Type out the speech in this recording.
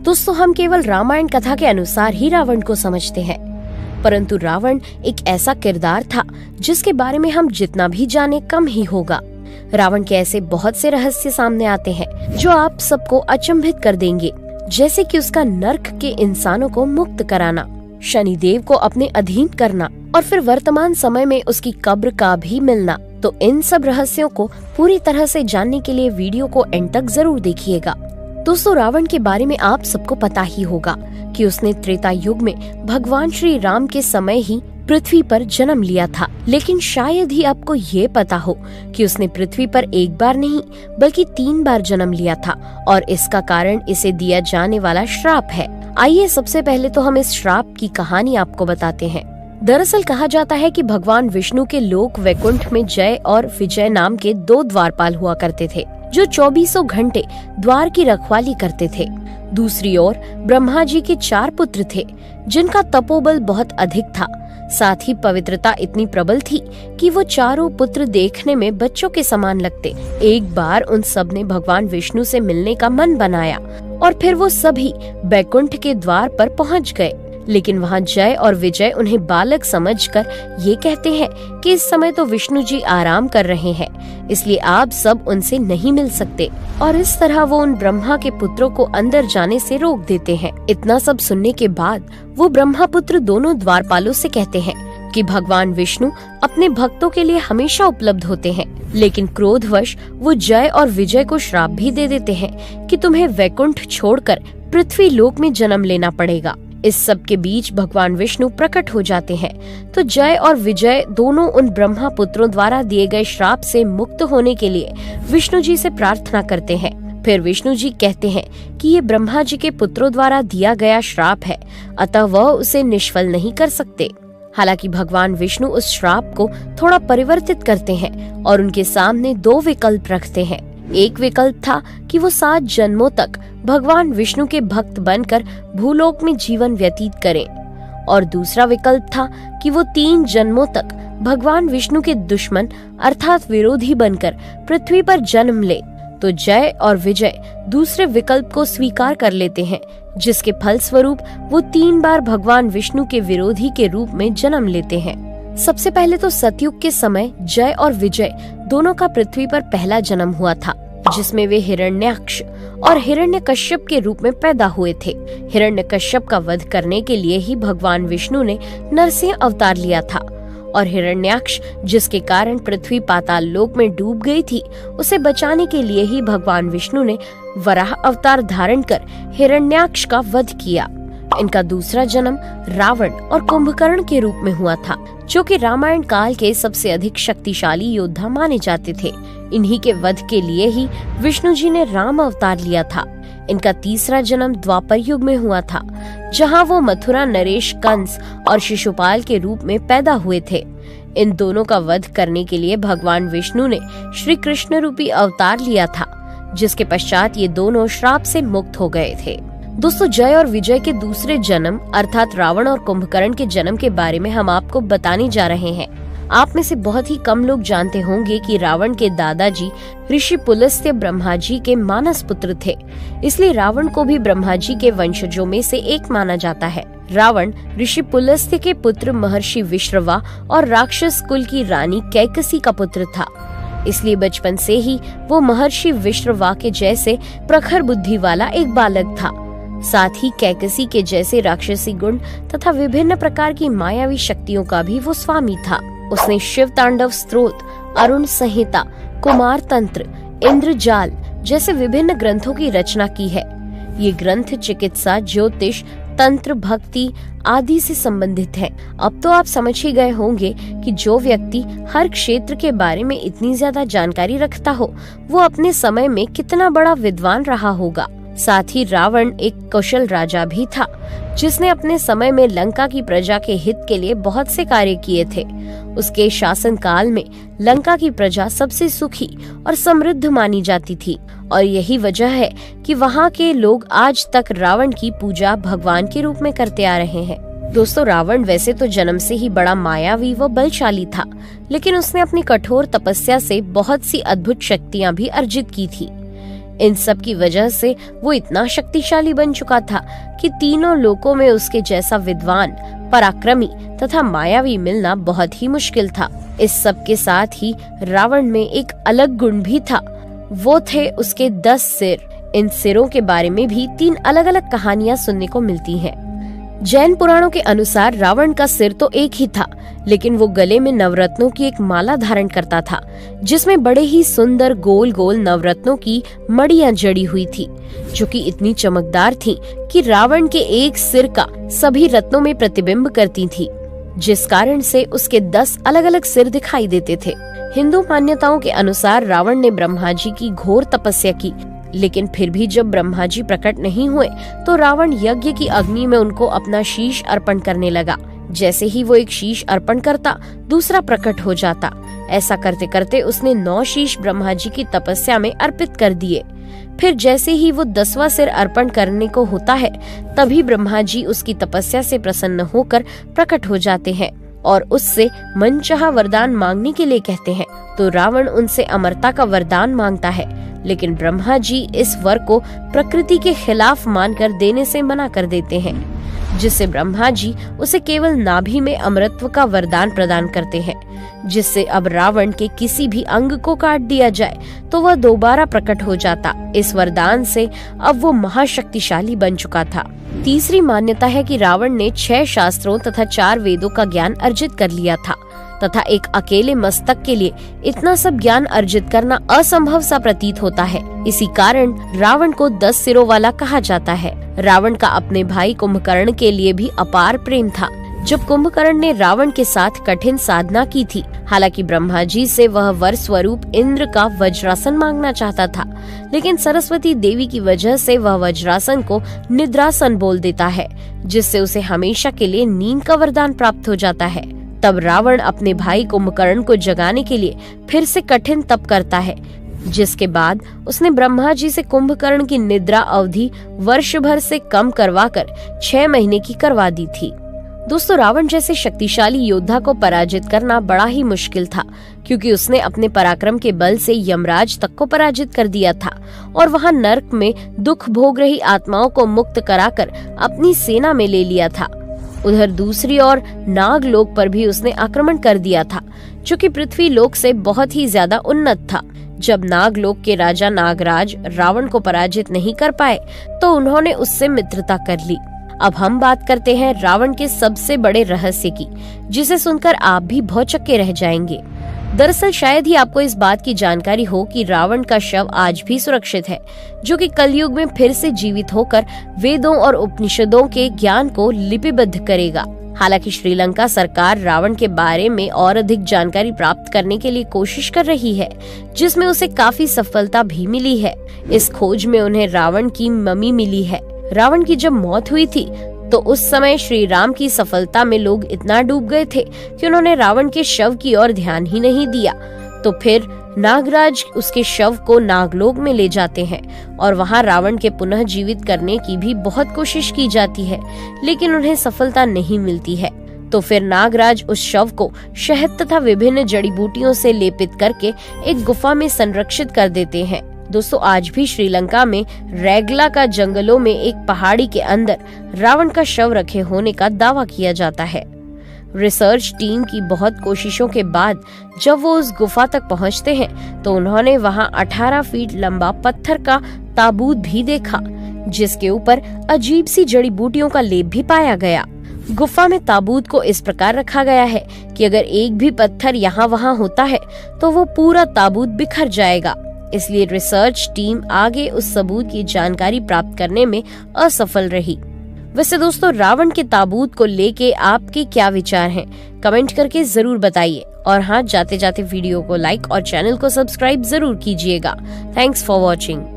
दोस्तों, हम केवल रामायण कथा के अनुसार ही रावण को समझते हैं, परंतु रावण एक ऐसा किरदार था जिसके बारे में हम जितना भी जाने कम ही होगा। रावण के ऐसे बहुत से रहस्य सामने आते हैं जो आप सबको अचंभित कर देंगे, जैसे कि उसका नर्क के इंसानों को मुक्त कराना, शनिदेव को अपने अधीन करना और फिर वर्तमान समय में उसकी कब्र का भी मिलना। तो इन सब रहस्यों को पूरी तरह से जानने के लिए वीडियो को एंड तक जरूर देखिएगा। दोस्तों, रावण के बारे में आप सबको पता ही होगा कि उसने त्रेता युग में भगवान श्री राम के समय ही पृथ्वी पर जन्म लिया था, लेकिन शायद ही आपको ये पता हो कि उसने पृथ्वी पर एक बार नहीं बल्कि 3 बार जन्म लिया था और इसका कारण इसे दिया जाने वाला श्राप है। आइए सबसे पहले तो हम इस श्राप की कहानी आपको बताते हैं। दरअसल कहा जाता है कि भगवान विष्णु के लोक वैकुंठ में जय और विजय नाम के 2 द्वारपाल हुआ करते थे, जो 24 घंटे द्वार की रखवाली करते थे। दूसरी ओर ब्रह्मा जी के 4 पुत्र थे, जिनका तपोबल बहुत अधिक था। साथ ही पवित्रता इतनी प्रबल थी कि वो चारों पुत्र देखने में बच्चों के समान लगते। एक बार उन सब ने भगवान विष्णु से मिलने का मन बनाया और फिर वो सभी वैकुंठ के द्वार पर पहुंच गए, लेकिन वहां जय और विजय उन्हें बालक समझकर ये कहते हैं कि इस समय तो विष्णु जी आराम कर रहे हैं, इसलिए आप सब उनसे नहीं मिल सकते, और इस तरह वो उन ब्रह्मा के पुत्रों को अंदर जाने से रोक देते हैं। इतना सब सुनने के बाद वो ब्रह्मा पुत्र दोनों द्वारपालों से कहते हैं कि भगवान विष्णु अपने भक्तों के लिए हमेशा उपलब्ध होते हैं, लेकिन क्रोधवश वो जय और विजय को श्राप भी दे देते हैं कि तुम्हें वैकुंठ छोड़कर पृथ्वी लोक में जन्म लेना पड़ेगा। इस सब के बीच भगवान विष्णु प्रकट हो जाते हैं, तो जय और विजय दोनों उन ब्रह्मा पुत्रों द्वारा दिए गए श्राप से मुक्त होने के लिए विष्णु जी से प्रार्थना करते हैं। फिर विष्णु जी कहते हैं कि ये ब्रह्मा जी के पुत्रों द्वारा दिया गया श्राप है, अतः वह उसे निष्फल नहीं कर सकते। हालांकि भगवान विष्णु उस श्राप को थोड़ा परिवर्तित करते हैं और उनके सामने 2 विकल्प रखते हैं। एक विकल्प था कि वो 7 जन्मों तक भगवान विष्णु के भक्त बनकर भूलोक में जीवन व्यतीत करें, और दूसरा विकल्प था कि वो 3 जन्मों तक भगवान विष्णु के दुश्मन अर्थात विरोधी बनकर पृथ्वी पर जन्म ले। तो जय और विजय दूसरे विकल्प को स्वीकार कर लेते हैं, जिसके फलस्वरूप वो 3 बार भगवान विष्णु के विरोधी के रूप में जन्म लेते हैं। सबसे पहले तो सतयुग के समय जय और विजय दोनों का पृथ्वी पर पहला जन्म हुआ था, जिसमें वे हिरण्याक्ष और हिरण्यकश्यप के रूप में पैदा हुए थे। हिरण्यकश्यप का वध करने के लिए ही भगवान विष्णु ने नरसिंह अवतार लिया था, और हिरण्याक्ष जिसके कारण पृथ्वी पाताल लोक में डूब गई थी, उसे बचाने के लिए ही भगवान विष्णु ने वराह अवतार धारण कर हिरण्याक्ष का वध किया। इनका दूसरा जन्म रावण और कुंभकर्ण के रूप में हुआ था, जो कि रामायण काल के सबसे अधिक शक्तिशाली योद्धा माने जाते थे। इन्हीं के वध के लिए ही विष्णु जी ने राम अवतार लिया था। इनका तीसरा जन्म द्वापर युग में हुआ था, जहां वो मथुरा नरेश कंस और शिशुपाल के रूप में पैदा हुए थे। इन दोनों का वध करने के लिए भगवान विष्णु ने श्री कृष्ण रूपी अवतार लिया था, जिसके पश्चात ये दोनों श्राप से मुक्त हो गए थे। दोस्तों, जय और विजय के दूसरे जन्म अर्थात रावण और कुंभकर्ण के जन्म के बारे में हम आपको बताने जा रहे हैं। आप में से बहुत ही कम लोग जानते होंगे कि रावण के दादाजी ऋषि पुलस्त्य ब्रह्मा जी के मानस पुत्र थे, इसलिए रावण को भी ब्रह्मा जी के वंशजों में से एक माना जाता है। रावण ऋषि पुलस्त्य के पुत्र महर्षि विश्रवा और राक्षस कुल की रानी कैकसी का पुत्र था, इसलिए बचपन से ही वो महर्षि विश्रवा के जैसे प्रखर बुद्धि वाला एक बालक था। साथ ही कैकसी के जैसे राक्षसी गुण तथा विभिन्न प्रकार की मायावी शक्तियों का भी वो स्वामी था। उसने शिव तांडव स्तोत्र, अरुण संहिता, कुमार तंत्र, इंद्रजाल जैसे विभिन्न ग्रंथों की रचना की है। ये ग्रंथ चिकित्सा, ज्योतिष, तंत्र, भक्ति आदि से संबंधित है। अब तो आप समझ ही गए होंगे कि जो व्यक्ति हर क्षेत्र के बारे में इतनी ज्यादा जानकारी रखता हो, वो अपने समय में कितना बड़ा विद्वान रहा होगा। साथ ही रावण एक कुशल राजा भी था, जिसने अपने समय में लंका की प्रजा के हित के लिए बहुत से कार्य किए थे। उसके शासन काल में लंका की प्रजा सबसे सुखी और समृद्ध मानी जाती थी, और यही वजह है कि वहाँ के लोग आज तक रावण की पूजा भगवान के रूप में करते आ रहे हैं। दोस्तों, रावण वैसे तो जन्म से ही बड़ा मायावी व बलशाली था, लेकिन उसने अपनी कठोर तपस्या से बहुत सी अद्भुत शक्तियाँ भी अर्जित की थी। इन सब की वजह से वो इतना शक्तिशाली बन चुका था कि तीनों लोकों में उसके जैसा विद्वान, पराक्रमी तथा मायावी मिलना बहुत ही मुश्किल था। इस सब के साथ ही रावण में एक अलग गुण भी था, वो थे उसके 10 सिर। इन सिरों के बारे में भी 3 अलग अलग कहानियां सुनने को मिलती हैं। जैन पुराणों के अनुसार रावण का सिर तो एक ही था, लेकिन वो गले में नवरत्नों की एक माला धारण करता था, जिसमें बड़े ही सुंदर गोल गोल नवरत्नों की मड़ियां जड़ी हुई थी, जो कि इतनी चमकदार थी कि रावण के एक सिर का सभी रत्नों में प्रतिबिंब करती थी, जिस कारण से उसके 10 अलग अलग सिर दिखाई देते थे। हिंदू मान्यताओं के अनुसार रावण ने ब्रह्मा जी की घोर तपस्या की, लेकिन फिर भी जब ब्रह्मा जी प्रकट नहीं हुए तो रावण यज्ञ की अग्नि में उनको अपना शीश अर्पण करने लगा। जैसे ही वो एक शीश अर्पण करता, दूसरा प्रकट हो जाता। ऐसा करते करते उसने 9 शीश ब्रह्मा जी की तपस्या में अर्पित कर दिए। फिर जैसे ही वो 10वां सिर अर्पण करने को होता है, तभी ब्रह्मा जी उसकी तपस्या से प्रसन्न होकर प्रकट हो जाते हैं और उससे मनचाहा वरदान मांगने के लिए कहते हैं। तो रावण उनसे अमरता का वरदान मांगता है, लेकिन ब्रह्मा जी इस वर को प्रकृति के खिलाफ मानकर देने से मना कर देते हैं, जिससे ब्रह्मा जी उसे केवल नाभि में अमरत्व का वरदान प्रदान करते हैं, जिससे अब रावण के किसी भी अंग को काट दिया जाए तो वह दोबारा प्रकट हो जाता। इस वरदान से अब वो महाशक्तिशाली बन चुका था। तीसरी मान्यता है कि रावण ने 6 शास्त्रों तथा 4 वेदों का ज्ञान अर्जित कर लिया था तथा एक अकेले मस्तक के लिए इतना सब ज्ञान अर्जित करना असंभव सा प्रतीत होता है। इसी कारण रावण को 10 सिरों वाला कहा जाता है। रावण का अपने भाई कुंभकर्ण के लिए भी अपार प्रेम था। जब कुंभकर्ण ने रावण के साथ कठिन साधना की थी, हालांकि ब्रह्मा जी से वह वर स्वरूप इंद्र का वज्रासन मांगना चाहता था, लेकिन सरस्वती देवी की वजह से वह वज्रासन को निद्रासन बोल देता है, जिससे उसे हमेशा के लिए नींद का वरदान प्राप्त हो जाता है। तब रावण अपने भाई कुंभकर्ण को जगाने के लिए फिर से कठिन तप करता है, जिसके बाद उसने ब्रह्मा जी से कुंभकर्ण की निद्रा अवधि वर्ष भर से कम करवाकर 6 महीने की करवा दी थी। दोस्तों, रावण जैसे शक्तिशाली योद्धा को पराजित करना बड़ा ही मुश्किल था, क्योंकि उसने अपने पराक्रम के बल से यमराज तक को पराजित कर दिया था और वहां नर्क में दुख भोग रही आत्माओं को मुक्त कराकर अपनी सेना में ले लिया था। उधर दूसरी ओर नागलोक पर भी उसने आक्रमण कर दिया था, जो कि पृथ्वी लोक से बहुत ही ज्यादा उन्नत था। जब नागलोक के राजा नागराज रावण को पराजित नहीं कर पाए, तो उन्होंने उससे मित्रता कर ली। अब हम बात करते हैं रावण के सबसे बड़े रहस्य की, जिसे सुनकर आप भी भौचक्के रह जाएंगे। दरअसल शायद ही आपको इस बात की जानकारी हो कि रावण का शव आज भी सुरक्षित है, जो कि कलयुग में फिर से जीवित होकर वेदों और उपनिषदों के ज्ञान को लिपिबद्ध करेगा। हालांकि श्रीलंका सरकार रावण के बारे में और अधिक जानकारी प्राप्त करने के लिए कोशिश कर रही है, जिसमें उसे काफी सफलता भी मिली है। इस खोज में उन्हें रावण की ममी मिली है। रावण की जब मौत हुई थी, तो उस समय श्री राम की सफलता में लोग इतना डूब गए थे कि उन्होंने रावण के शव की ओर ध्यान ही नहीं दिया। तो फिर नागराज उसके शव को नागलोक में ले जाते हैं और वहां रावण के पुनः जीवित करने की भी बहुत कोशिश की जाती है, लेकिन उन्हें सफलता नहीं मिलती है। तो फिर नागराज उस शव को शहद तथा विभिन्न जड़ी बूटियों से लेपित करके एक गुफा में संरक्षित कर देते हैं। दोस्तों, आज भी श्रीलंका में रैगला का जंगलों में एक पहाड़ी के अंदर रावण का शव रखे होने का दावा किया जाता है। रिसर्च टीम की बहुत कोशिशों के बाद जब वो उस गुफा तक पहुंचते हैं, तो उन्होंने वहां 18 फीट लंबा पत्थर का ताबूत भी देखा, जिसके ऊपर अजीब सी जड़ी बूटियों का लेप भी पाया गया। गुफा में ताबूत को इस प्रकार रखा गया है कि अगर एक भी पत्थर यहाँ वहाँ होता है तो वो पूरा ताबूत बिखर जाएगा। इसलिए रिसर्च टीम आगे उस सबूत की जानकारी प्राप्त करने में असफल रही। वैसे दोस्तों, रावण के ताबूत को लेके आपके क्या विचार हैं? कमेंट करके जरूर बताइए। और हाँ, जाते जाते वीडियो को लाइक और चैनल को सब्सक्राइब जरूर कीजिएगा। Thanks for watching.